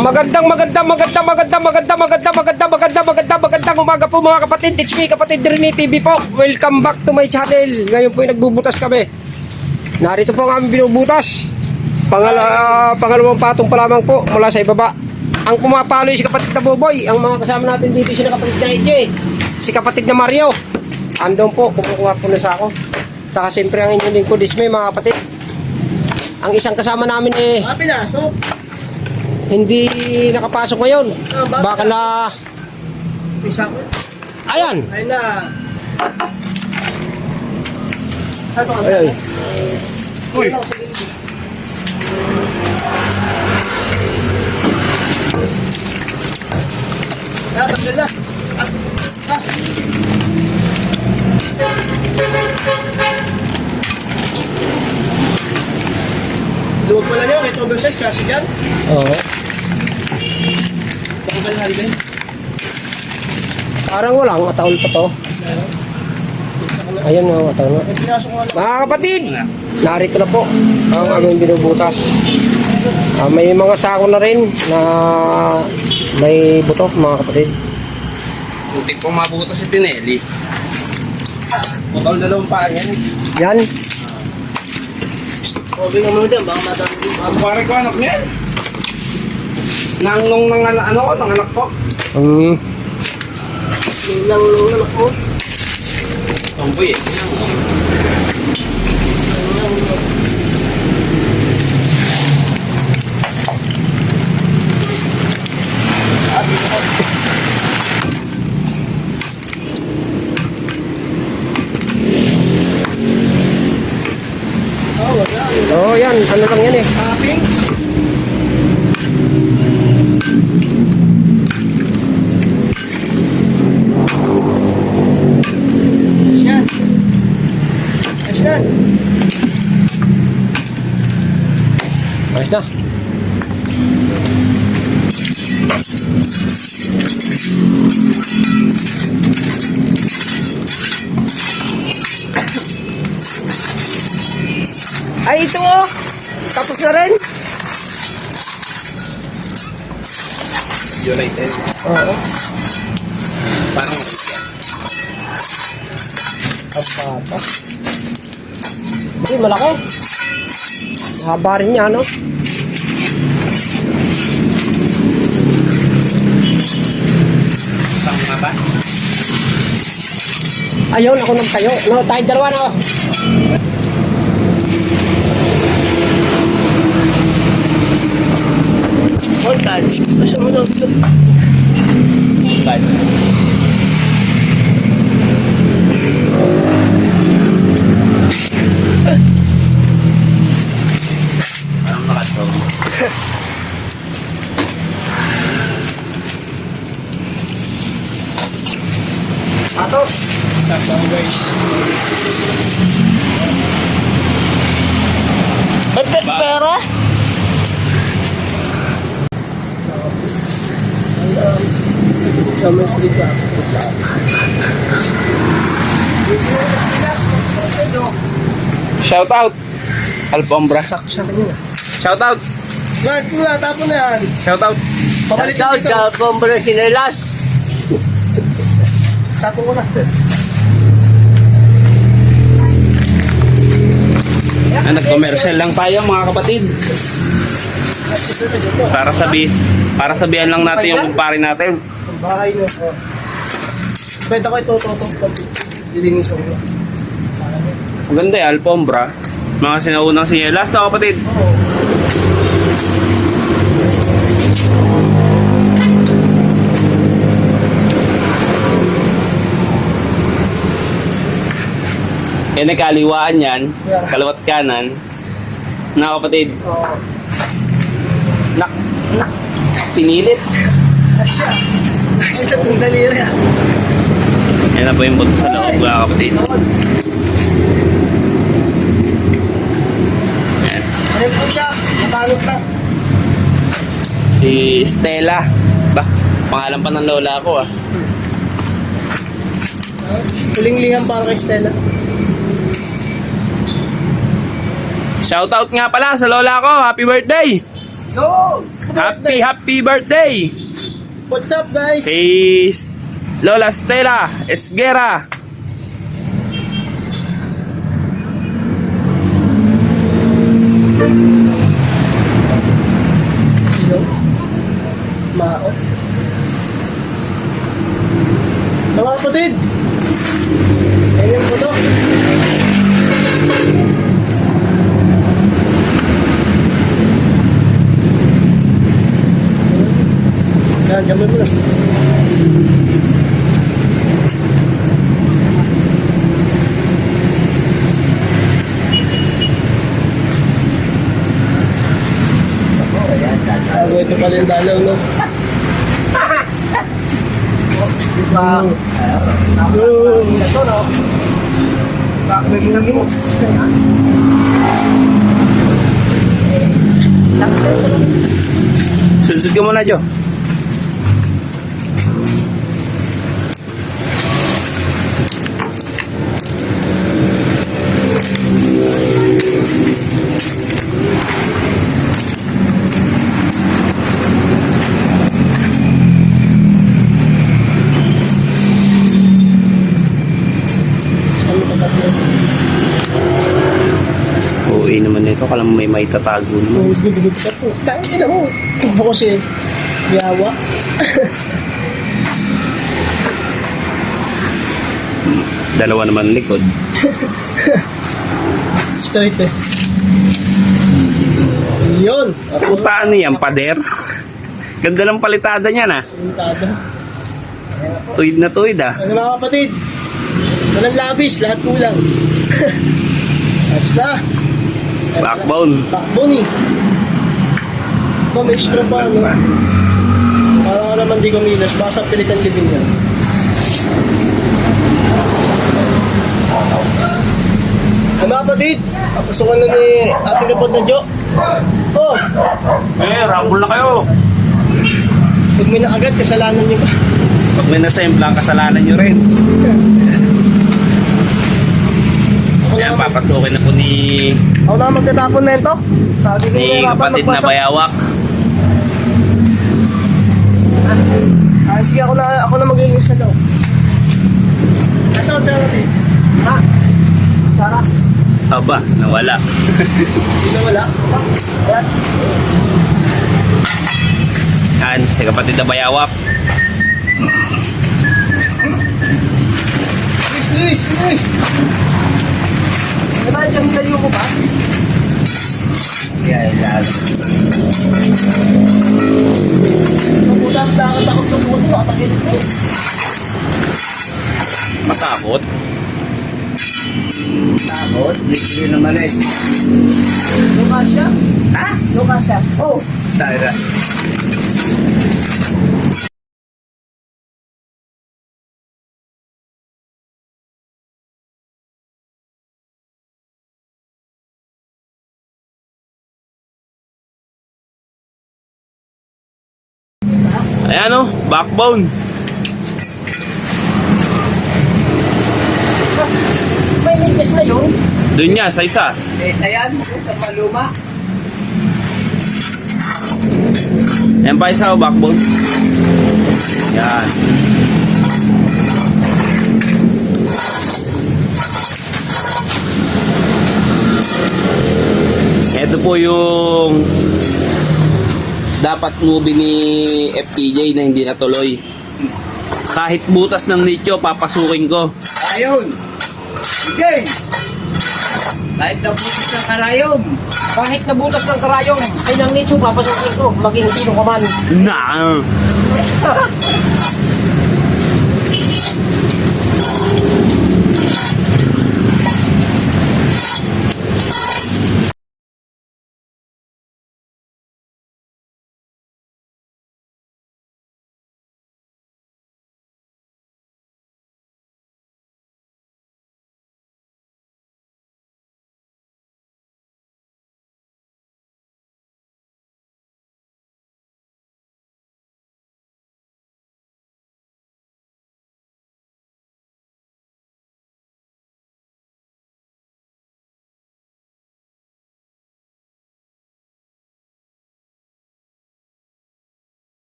Magandang umaga po mga kapatid. It's me, kapatid Rene TV po. Welcome back to my channel. Ngayon po ay nagbubutas kami. Narito po ang aming binubutas. Pangalawang patong pa lamang po mula sa ibaba. Ang pumapalo si kapatid na Boboy. Ang mga kasama natin dito si kapatid na EJ, si kapatid na Mario. Andun po, kumukuha po na sa ako. Saka siyempre ang inyong lingkod is may mga kapatid. Ang isang kasama namin pinasok. hindi nakapasok ngayon. Baka na... Isa ko. Ayan! Ayun na. Ayan. Uy. Tanggal na. Luwag pala niyo, ito oversize kasi dyan. Oo. Tanggal na rin. Parang walang mataon pa to. Ayan mga mataon na. Mga kapatid, narito na po ang aming binubutas. May mga sako na rin na may buto mga kapatid. Butik pong mabuto si Pinelli. Bukal dalawang paa yan. Yan. Okay nga muna dyan, baka madami. Ang pare ko anak niya. Nangnong ng anak ko. Yung lang anak mo. Tomboy eh. Oh, yan. Ano lang yan eh. Toppings. Yan. Yan. Ayos na. Ay, ito oh. Tapos na rin. United. Oo. Parang Ang bata. Uy, malaki. Mahaba rin niya, no? isang mata. Ayun, ako nang tayo. No, tayo dalawa, no? All cards. Basta mo daw ito. Kahit. Parang nakatawag. Ato. Tapos guys. Pera? Sama sleep ka. Shout out. Alfombra. Saksak niya. Shout out. Brad, pula, tapon na yan. Shout out. Pabalik ka dito. Compre sinelas. Tapon ko na. Nag-commercial lang tayo mga kapatid. Para sabihan lang natin yung kumpare natin. Ang bahay nyo. Pwede ko ito. Dilinis ako. Maganda eh, Alfombra. Mga sinaunang sinyelas na kapatid. Yan ay kaliwaan yan. Kalawat kanan. Na kapatid. Nak. Pinilit. Asya. Asya kung daliri. Yan na po yung buto sa loob mga kapatid. Yan. Ano po siya? Natalog na. Si Stella. Ba? Pangalan pa ng lola ko ah. Huling-liham para kay Stella. Shoutout nga pala sa lola ko. Happy birthday! Yo! Happy birthday! What's up, guys? Kay Lola Stella Esguera. Sino? Mao. Mga kapatid! Ayan po to. Yan, gamay mo lang. Ito pala yung dalaw, no? Ito, no? Bakit mo naging Sunsud ka muna, Jo. Uwi naman nito, kalang may tatago naman. Good ka po. Kain na mo. Ako si Yawa. Dalawa naman likod. Straight eh. Yun. Ako Puta, ano yan, pader? Ganda ng palitada niya na. sintado. Tuwid na tuwid ah. Ano mga kapatid? Walang labis, lahat kulang. Basta. Backbone. Backbone eh. Ito may extra pa, no? Para ka naman di kumilos, baka sa pilitan libing yan. Ay mga kapatid, papasokan na ni ating kapatid na Jo. Oh, Rumble na kayo. pag may naagad, kasalanan niyo ba? Pag may nasemplang, kasalanan nyo rin. Yan, papasukin na po Ako na magtatapon na ito. Sabi ko ni nahirapan kapatid na magpasok. bayawak. Ah, sige, ako na maglilinis sa loob. Nasaan sa natin? Ha? Sarah? Aba, nawala. Hindi na wala. Ayan. Yan, si kapatid na bayawak. Bilis, bilis! Diba, dyan layo ko ba? Yan, lalo. Magulang dapat ako sa puno, katakilip ko. Matakot. Takot, libre naman eh. Luka siya? Ha? Luka siya? Oh, Talaga. Ayan o, backbone. may linkes na yun. Doon niya, sa isa. Isa yan, sa maluma. Ayan pa isa o, backbone. Yan. Ito po yung dapat movie ni FPJ na hindi natuloy. Kahit butas ng nicho, papasukin ko. Ayun. Sige. Kahit nabutis ng karayom. Kahit nabutas ng karayong, ay nang nicho, papasukin ko, maging sino ka man. Na!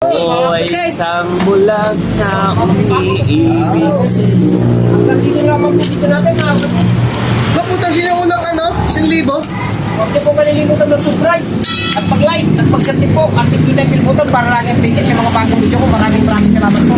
Ako ay isang bulag na umiibig sa'yo. Hanggang dito lamang po dito natin mga kapatid. Maputa sila unang 1,000. Huwag niyo po malilimutan mag-subscribe at mag-like at mag-share din po at tingnan yung button para lagi updated sa mga bagong video ko. Maraming salamat po.